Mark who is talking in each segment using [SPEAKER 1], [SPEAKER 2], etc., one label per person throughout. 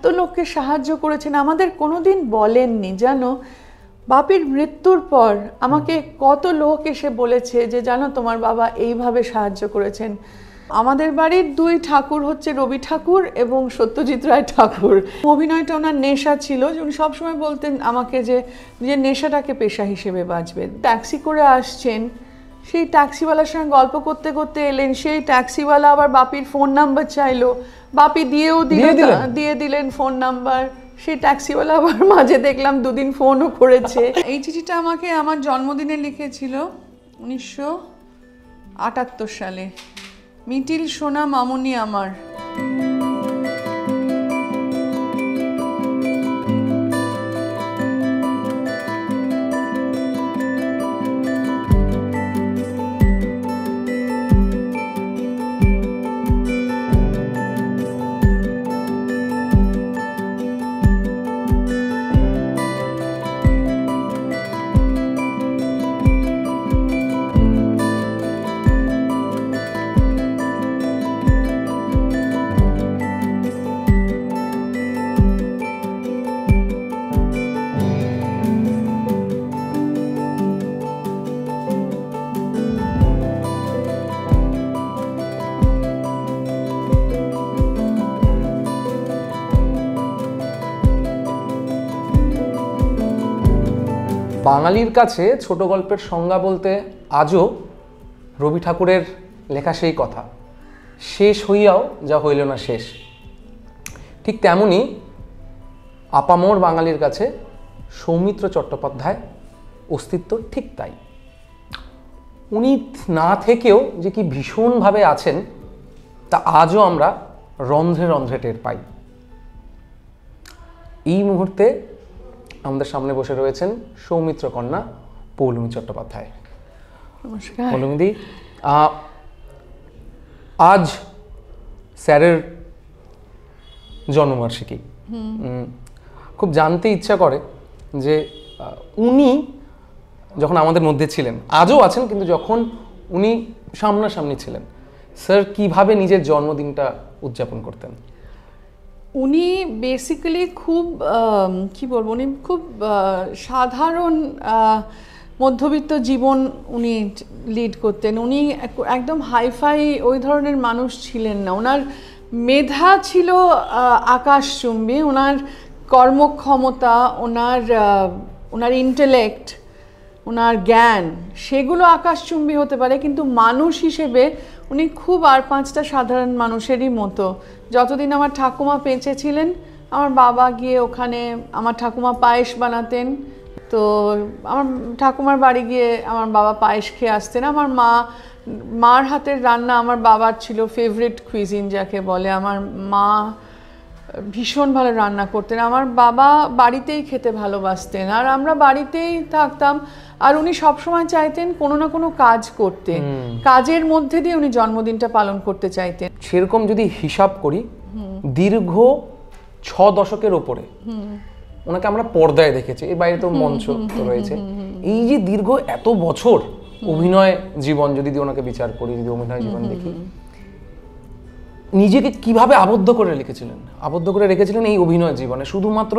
[SPEAKER 1] এত লোককে সাহায্য করেছেন, আমাদের কোনোদিন বলেননি জানো। বাপির মৃত্যুর পর আমাকে কত লোক এসে বলেছে যে জানো তোমার বাবা এইভাবে সাহায্য করেছেন। আমাদের বাড়ির দুই ঠাকুর হচ্ছে রবি ঠাকুর এবং সত্যজিৎ রায় ঠাকুর। অভিনয়টা ওনার নেশা ছিল, উনি সবসময় বলতেন আমাকে যে নিজের নেশাটাকে পেশা হিসেবে বাঁচবে। ট্যাক্সি করে আসছেন, সেই ট্যাক্সিওয়ালার সঙ্গে গল্প করতে করতে এলেন, সেই ট্যাক্সিওয়ালা আবার বাপির ফোন নাম্বার চাইলো, বাপি দিয়ে দিলেন ফোন নাম্বার। সেই ট্যাক্সিওয়ালা আবার মাঝে দেখলাম দুদিন ফোনও করেছে। এই চিঠিটা আমাকে আমার জন্মদিনে লিখেছিল 1978 সালে। মিটিল সোনা মামুনি আমার।
[SPEAKER 2] বাঙালির কাছে ছোট গল্পের সংজ্ঞা বলতে আজও রবি ঠাকুরের লেখা সেই কথা, শেষ হইয়াও যা হইল না শেষ। ঠিক তেমনি আপামর বাঙালির কাছে সৌমিত্র চট্টোপাধ্যায় অস্তিত্ব ঠিক তাই। উনি না থেকেও যে কি ভীষণভাবে আছেন তা আজও আমরা রন্ধ্রে রন্ধ্রে টের পাই। এই মুহূর্তে আমাদের সামনে বসে রয়েছেন সৌমিত্র কন্যা পৌলমী চট্টোপাধ্যায়।
[SPEAKER 1] নমস্কার
[SPEAKER 2] পৌলমীদি, আজ স্যারের জন্মবার্ষিকী। খুব জানতে ইচ্ছা করে যে উনি যখন আমাদের মধ্যে ছিলেন, আজও আছেন, কিন্তু যখন উনি সামনাসামনি ছিলেন, স্যার কিভাবে নিজের জন্মদিনটা উদযাপন করতেন?
[SPEAKER 1] উনি বেসিক্যালি খুব কি বলবো, উনি খুব সাধারণ মধ্যবিত্ত জীবন উনি লিড করতেন। উনি একদম হাইফাই ওই ধরনের মানুষ ছিলেন না। ওনার মেধা ছিল আকাশচুম্বী, ওনার কর্মক্ষমতা, ওনার ইন্টেলেক্ট, ওনার জ্ঞান, সেগুলো আকাশচুম্বী হতে পারে, কিন্তু মানুষ হিসেবে উনি খুব আর পাঁচটা সাধারণ মানুষেরই মতো। যতদিন আমার ঠাকুমা বেঁচে ছিলেন, আমার বাবা গিয়ে ওখানে, আমার ঠাকুমা পায়েস বানাতেন, তো আমার ঠাকুমার বাড়ি গিয়ে আমার বাবা পায়েস খেয়ে আসতেন। আমার মার হাতের রান্না আমার বাবার ছিল ফেভারিট কুইজিন যাকে বলে। আমার মা ভীষণ ভালো রান্না করতেন, আমার বাবা বাড়িতেই খেতে ভালোবাসতেন, আর আমরা বাড়িতেই থাকতাম। আর উনি সবসময় চাইতেন কোনো না কোনো কাজ করতে, কাজের মধ্যে দিয়ে উনি জন্মদিনটা পালন করতে চাইতেন।
[SPEAKER 2] সেরকম যদি হিসাব করি, দীর্ঘ 6 দশকের ওপরে ওনাকে আমরা পর্দায় দেখেছি, এর বাইরে তো মঞ্চ রয়েছে। এই যে দীর্ঘ এত বছর অভিনয় জীবন যদি ওনাকে বিচার করি, যদি অভিনয় জীবন দেখি, নিজেকে কিভাবে আবদ্ধ করে রেখেছিলেন এই অভিনয় জীবনে? শুধুমাত্র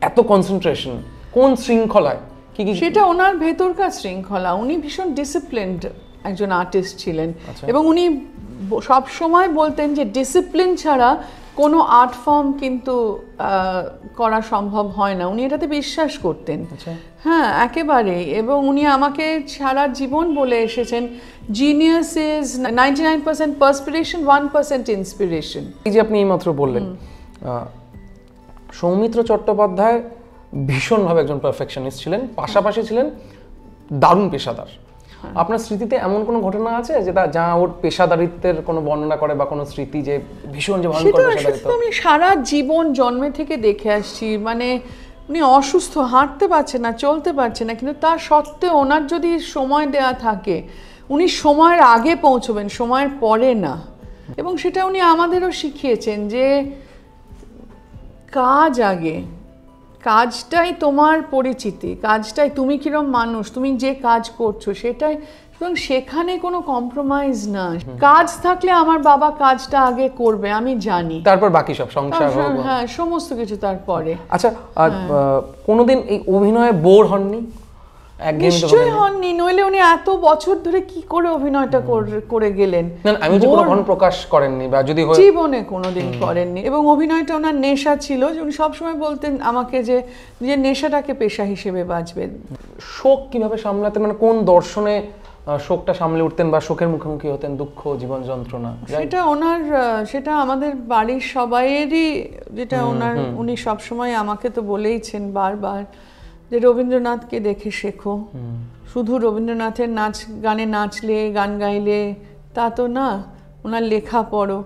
[SPEAKER 2] এত কনসেন্ট্রেশন কোন শৃঙ্খলায়? কি
[SPEAKER 1] সেটা ওনার ভেতরকার শৃঙ্খলা। উনি ভীষণ ডিসিপ্লিনড একজন আর্টিস্ট ছিলেন, এবং উনি সব সময় বলতেন যে ডিসিপ্লিন ছাড়া কোনো আর্ট ফর্ম কিন্তু করা সম্ভব হয় না। উনি এটাতে বিশ্বাস করতেন। হ্যাঁ, একেবারে। এবং উনি আমাকে সারা জীবন বলে এসেছেন, জিনিয়াস ইজ 99% পার্সপিরেশন, 1% ইন্সপিরেশন।
[SPEAKER 2] এই যে আপনি এইমাত্র বললেন, সৌমিত্র চট্টোপাধ্যায় ভীষণভাবে একজন পারফেকশনিস্ট ছিলেন, পাশাপাশি ছিলেন দারুণ পেশাদার। আপনার স্মৃতিতে এমন কোনো ঘটনা আছে যেটা যা ওর পেশাদারিত্বের কোনো বর্ণনা করে, বা কোনো স্মৃতি যে ভীষণ যে ভয়ঙ্কর পেশাদারিত্ব?
[SPEAKER 1] আমি সারা জীবন জন্মে থেকে দেখে আসছি। মানে উনি অসুস্থ, হাঁটতে পারছে না, চলতে পারছে না, কিন্তু তার সত্ত্বেও ওনার যদি সময় দেয়া থাকে, উনি সময়ের আগে পৌঁছবেন, সময়ের পরে না। এবং সেটা উনি আমাদেরও শিখিয়েছেন যে কাজ আগে, কাজটাই তোমার পরিচিতি, কাজটাই তুমি কিরম মানুষ, তুমি যে কাজ করছো সেটাই, সুতরাং সেখানে কোনো কম্প্রোমাইজ না। কাজ থাকলে আমার বাবা কাজটা আগে করবে, আমি জানি,
[SPEAKER 2] তারপর বাকি সব সংসার হোক।
[SPEAKER 1] হ্যাঁ, সমস্ত কিছু তারপরে।
[SPEAKER 2] আচ্ছা, কোনোদিন এই অভিনয়ে বোর হননি?
[SPEAKER 1] নিশ্চয়ই হননি, নইলে উনি এত বছর ধরে কি করে অভিনয়টা করে গেলেন?
[SPEAKER 2] না, আমি যে কোনো ধরনের প্রকাশ করেননি, বা যদি
[SPEAKER 1] জীবনে কোনোদিন করেননি। এবং অভিনয়টা ওনার নেশা ছিল, যে উনি সবসময় বলতেন আমাকে যে নিজের নেশাটাকে পেশা হিসেবে বাঁচবেন।
[SPEAKER 2] শোক কিভাবে সামলাতেন, মানে কোন দর্শনে শোকটা সামলে উঠতেন বা শোকের মুখোমুখি হতেন, দুঃখ, জীবন যন্ত্রণা?
[SPEAKER 1] সেটা আমাদের বাড়ির সবাইয়েরই, যেটা উনি সবসময় আমাকে তো বলেইছেন বারবার, যে রবীন্দ্রনাথকে দেখে শেখো। শুধু রবীন্দ্রনাথের নাচ গানে নাচলে, গান গাইলে তা তো না, ওনার লেখা পড়ো।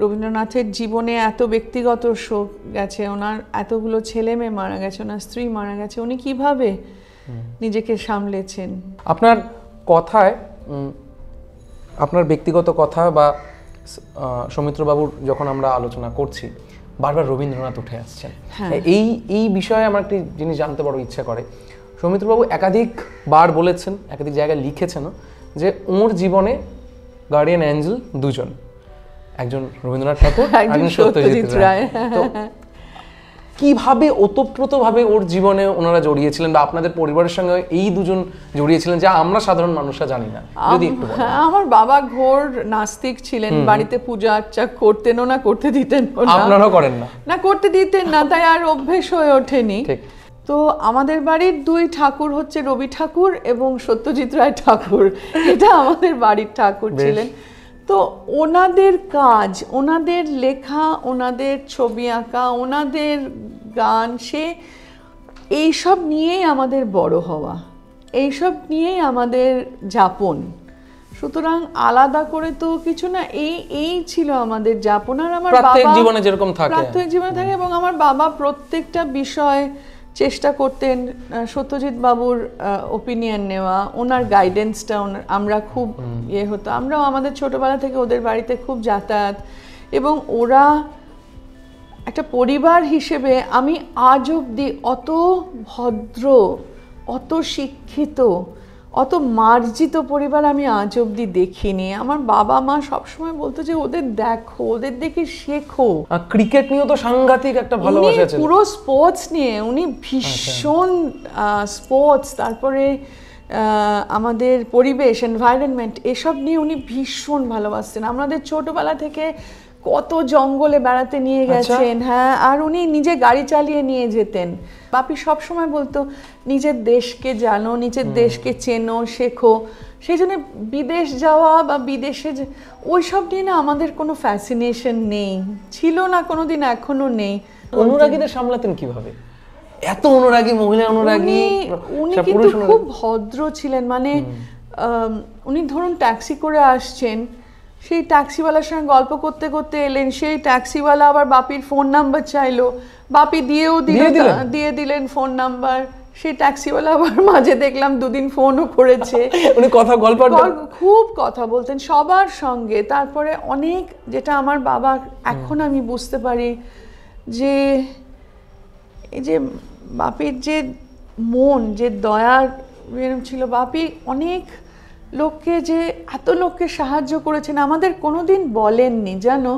[SPEAKER 1] রবীন্দ্রনাথের জীবনে এত ব্যক্তিগত শোক গেছে, ওনার এতগুলো ছেলে মেয়ে মারা গেছে, ওনার স্ত্রী মারা গেছে, উনি কিভাবে নিজেকে সামলেছেন।
[SPEAKER 2] আপনার কথায়, আপনার ব্যক্তিগত কথা বা সৌমিত্রবাবুর যখন আমরা আলোচনা করছি, বারবার রবীন্দ্রনাথ উঠে আসছেন। এই বিষয়ে আমার একটি জিনিস জানতে বড় ইচ্ছা করে। সৌমিত্রবাবু একাধিকবার বলেছেন, একাধিক জায়গায় লিখেছেন যে ওর জীবনে গার্ডিয়ান অ্যাঞ্জেল দুজন, একজন রবীন্দ্রনাথ ঠাকুর, একজন সত্যজিৎ রায়। তো কিভাবে ওতপ্রোতভাবে ওর জীবনে ওনারা জড়িয়েছিলেন, বা আপনাদের পরিবারের সঙ্গে এই দুজন জড়িয়েছিলেন, যা আমরা সাধারণ মানুষরা জানি না, যদি একটু বলেন।
[SPEAKER 1] আমার বাবা ঘোর নাস্তিক ছিলেন, বাড়িতে পূজা আর্চা করতেনও না, করতে দিতেন না।
[SPEAKER 2] আপনারাও করেন না?
[SPEAKER 1] না, করতে দিতেন না, তাই আর অভ্যেস হয়ে ওঠেনি। তো আমাদের বাড়ির দুই ঠাকুর হচ্ছে রবি ঠাকুর এবং সত্যজিৎ রায় ঠাকুর, এটা আমাদের বাড়ির ঠাকুর ছিলেন। তো ওনাদের কাজ, ওনাদের লেখা, ওনাদের ছবি আঁকা, ওনাদের গান, এইসব নিয়েই আমাদের বড় হওয়া, এইসব নিয়েই আমাদের যাপন। সুতরাং আলাদা করে তো কিছু না, এই ছিল আমাদের যাপন। আর আমার
[SPEAKER 2] প্রত্যেক জীবনে যেরকম থাকে,
[SPEAKER 1] প্রত্যেক জীবনে থাকে। এবং আমার বাবা প্রত্যেকটা বিষয় চেষ্টা করতেন সত্যজিৎ বাবুর ওপিনিয়ন নেওয়া, ওনার গাইডেন্সটা আমরা খুব হতো। আমরাও আমাদের ছোটবেলা থেকে ওদের বাড়িতে খুব যাতায়াত, এবং ওরা একটা পরিবার হিসেবে, আমি আজ অবধি অত ভদ্র, অত শিক্ষিত, অত মার্জিত পরিবার আমি আজ অবধি দেখিনি। আমার বাবা মা সবসময় বলতো যে ওদের দেখো, ওদের দেখে শেখো।
[SPEAKER 2] ক্রিকেট নিয়েও তো সাংঘাতিক একটা ভালোবাসা আছে,
[SPEAKER 1] পুরো স্পোর্টস নিয়ে উনি ভীষণ, স্পোর্টস, তারপরে আমাদের পরিবেশ, এনভায়রনমেন্ট, এসব নিয়ে উনি ভীষণ ভালোবাসতেন। আমাদের ছোটবেলা থেকে কত জঙ্গলে বেড়াতে নিয়ে গেছেন। হ্যাঁ, আর উনি নিজে গাড়ি চালিয়ে নিয়ে যেতেন। বাপি সবসময় বলতো নিজের দেশকে জানো, নিজের দেশকে চেনো, শেখো। সেই জন্য বিদেশ যাওয়া বা বিদেশে ওই সব নিয়ে না আমাদের কোনো ফ্যাসিনেশন নেই, ছিল না কোনোদিন, এখনো নেই।
[SPEAKER 2] অনুরাগীদের সামলাতেন কিভাবে? এত অনুরাগী, মহিলা অনুরাগী।
[SPEAKER 1] উনি কিন্তু খুব ভদ্র ছিলেন। মানে উনি ধরুন ট্যাক্সি করে আসছেন, সেই ট্যাক্সিওয়ালার সঙ্গে গল্প করতে করতে এলেন, সেই ট্যাক্সিওয়ালা আবার বাপির ফোন নাম্বার চাইলো, বাপি দিয়ে দিলেন ফোন নাম্বার। সেই ট্যাক্সিওয়ালা আবার মাঝে দেখলাম দুদিন ফোনও করেছে।
[SPEAKER 2] উনি
[SPEAKER 1] খুব কথা বলতেন সবার সঙ্গে। তারপরে অনেক, যেটা আমার বাবা এখন আমি বুঝতে পারি, যে এই যে বাপির যে মন, যে দয়ার ছিল, বাপি অনেক লোককে, যে এত লোককে সাহায্য করেছেন, আমাদের কোনোদিন বলেননি। জানো,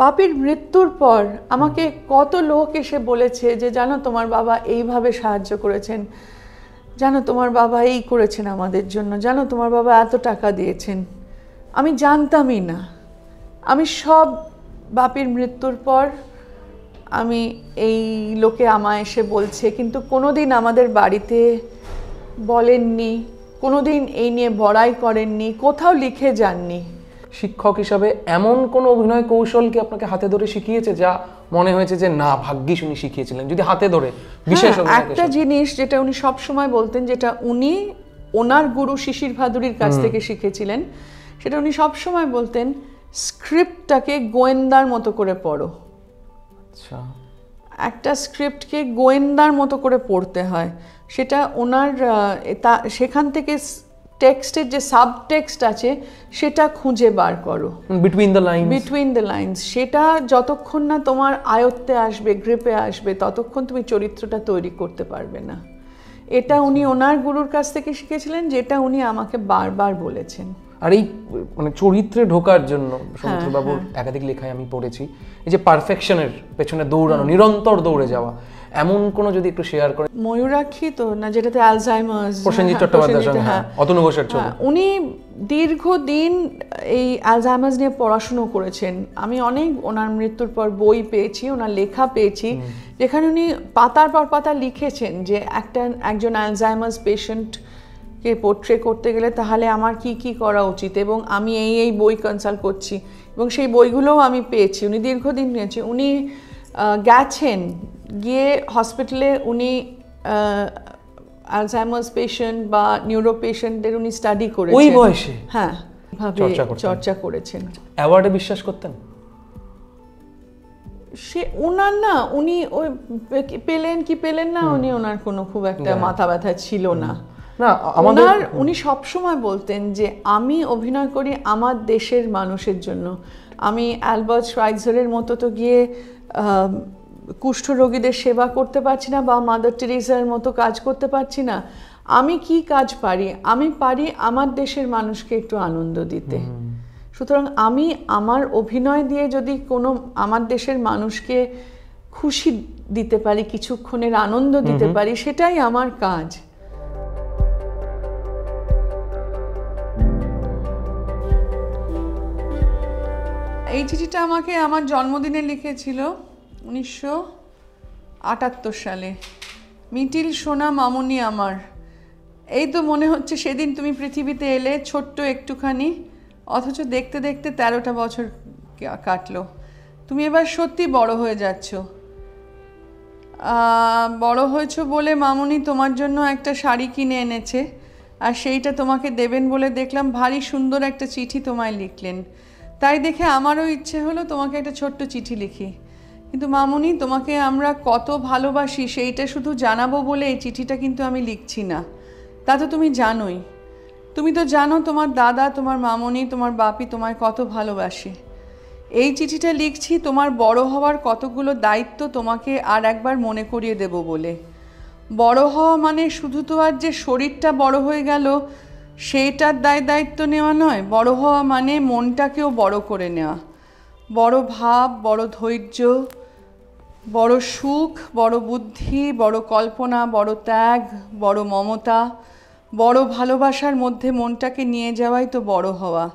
[SPEAKER 1] বাপির মৃত্যুর পর আমাকে কত লোক এসে বলেছে যে জানো তোমার বাবা এইভাবে সাহায্য করেছেন, জানো তোমার বাবা এই করেছেন আমাদের জন্য, জানো তোমার বাবা এত টাকা দিয়েছেন। আমি জানতামই না। আমি সব বাপির মৃত্যুর পর আমি এই লোকে আমায় এসে বলছে, কিন্তু কোনোদিন আমাদের বাড়িতে বলেননি, কোনোদিন এই নিয়ে বড়াই করেননি, কোথাও লিখে যাননি।
[SPEAKER 2] শিক্ষক হিসাবে এমন কোনো অভিনয় কৌশল কি আপনাকে হাতে ধরে শিখিয়েছে, যা মনে হয়েছে যে না, ভাগ্যিস উনি শিখিয়েছিলেন? যদি হাতে ধরে বিশেষ
[SPEAKER 1] একটা জিনিস যেটা উনি সব সময় বলতেন, যেটা উনি ওনার গুরু শিশির ভাদুরীর কাছ থেকে শিখেছিলেন, সেটা উনি সব সময় বলতেন, স্ক্রিপ্টটাকে গোয়েন্দার মতো করে পড়ো।
[SPEAKER 2] আচ্ছা,
[SPEAKER 1] একটা স্ক্রিপ্টকে গোয়েন্দার মতো করে পড়তে হয়। সেটা ওনার সেখান থেকে টেক্সটের যে সাবটেক্সট আছে সেটা খুঁজে বার করো,
[SPEAKER 2] বিটুইন দ্য
[SPEAKER 1] লাইন্স। সেটা যতক্ষণ না তোমার আয়ত্তে আসবে, গ্রিপে আসবে, ততক্ষণ তুমি চরিত্রটা তৈরি করতে পারবে না। এটা উনি ওনার গুরুর কাছ থেকে শিখেছিলেন, যেটা উনি আমাকে বারবার বলেছেন।
[SPEAKER 2] আর এই মানে চরিত্রে ঢোকার জন্য সৌমিত্রবাবুর একাধিক লেখায় আমি পড়েছি এই যে পারফেকশনের পেছনে দৌড়ানো, নিরন্তর দৌড়ে যাওয়া, এমন কোনো যদি একটু শেয়ার করেন।
[SPEAKER 1] ময়ূরাক্ষী তো না, যেটাতে অ্যালজাইমার্স,
[SPEAKER 2] প্রসেনজিৎ চট্টোপাধ্যায়ের সঙ্গে, অতনু ঘোষের ছবি।
[SPEAKER 1] উনি দীর্ঘদিন এই অ্যালজাইমার্স নিয়ে পড়াশুনো করেছেন। আমি অনেক ওনার মৃত্যুর পর বই পেয়েছি, ওনার লেখা পেয়েছি, যেখানে উনি পাতার পর পাতা লিখেছেন যে একজন অ্যালজাইমার্স পেশেন্টকে পোর্ট্রে করতে গেলে তাহলে আমার কি কি করা উচিত, এবং আমি এই বই কনসাল্ট করছি, এবং সেই বইগুলোও আমি পেয়েছি। উনি দীর্ঘদিন নিয়েছি, উনি গেছেন, গিয়ে হসপিটালে উনি অ্যালজাইমার্স পেশেন্ট বা নিউরো পেশেন্টদের উনি স্টাডি করেছেন
[SPEAKER 2] ওই বয়সে।
[SPEAKER 1] হ্যাঁ, চর্চা করেছেন।
[SPEAKER 2] অ্যাওয়ার্ডে বিশ্বাস করতেন?
[SPEAKER 1] সে ওনার না, উনি ওই পেলেন কি পেলেন না, উনি ওনার কোনো খুব একটা মাথা ব্যথা ছিল না। উনি সবসময় বলতেন যে আমি অভিনয় করি আমার দেশের মানুষের জন্য। আমি অ্যালবার্ট শ্রাইটজারের মতো তো গিয়ে কুষ্ঠরোগীদের সেবা করতে পারছি না, বা মাদার টেরেসার মতো কাজ করতে পারছি না। আমি কি কাজ পারি? আমি পারি আমার দেশের মানুষকে একটু আনন্দ দিতে। সুতরাং আমি আমার অভিনয় দিয়ে যদি কোনো আমার দেশের মানুষকে খুশি দিতে পারি, কিছুক্ষণের আনন্দ দিতে পারি, সেটাই আমার কাজ। এই চিঠিটা আমাকে আমার জন্মদিনে লিখেছিল 1978 সালে। মিটিল সোনা মামুনি আমার, এই তো মনে হচ্ছে সেদিন তুমি পৃথিবীতে এলে, ছোট্ট একটুখানি, অথচ দেখতে দেখতে 13টা বছর কাটলো। তুমি এবার সত্যি বড় হয়ে যাচ্ছ। বড় হয়েছো বলে মামুনি তোমার জন্য একটা শাড়ি কিনে এনেছে, আর সেইটা তোমাকে দেবেন বলে দেখলাম ভারী সুন্দর একটা চিঠি তোমায় লিখলেন। তাই দেখে আমারও ইচ্ছে হলো তোমাকে একটা ছোট্ট চিঠি লিখি। কিন্তু মামুনি, তোমাকে আমরা কত ভালোবাসি সেইটা শুধু জানাবো বলে এই চিঠিটা কিন্তু আমি লিখছি না। তা তো তুমি জানোই। তুমি তো জানো তোমার দাদা, তোমার মামুনি, তোমার বাপি তোমায় কত ভালোবাসে। এই চিঠিটা লিখছি তোমার বড় হওয়ার কতগুলো দায়িত্ব তোমাকে আর একবার মনে করিয়ে দেব বলে। বড় হওয়া মানে শুধু তো আর যে শরীরটা বড় হয়ে গেল সেইটার দায়িত্ব নেওয়া নয়। বড় হওয়া মানে মনটাকেও বড় করে নেওয়া। বড় ভাব, বড় ধৈর্য, বড় সুখ, বড় বুদ্ধি, বড় কল্পনা, বড় ত্যাগ, বড় মমতা, বড় ভালোবাসার মধ্যে মনটাকে নিয়ে যাওয়াই তো বড় হওয়া।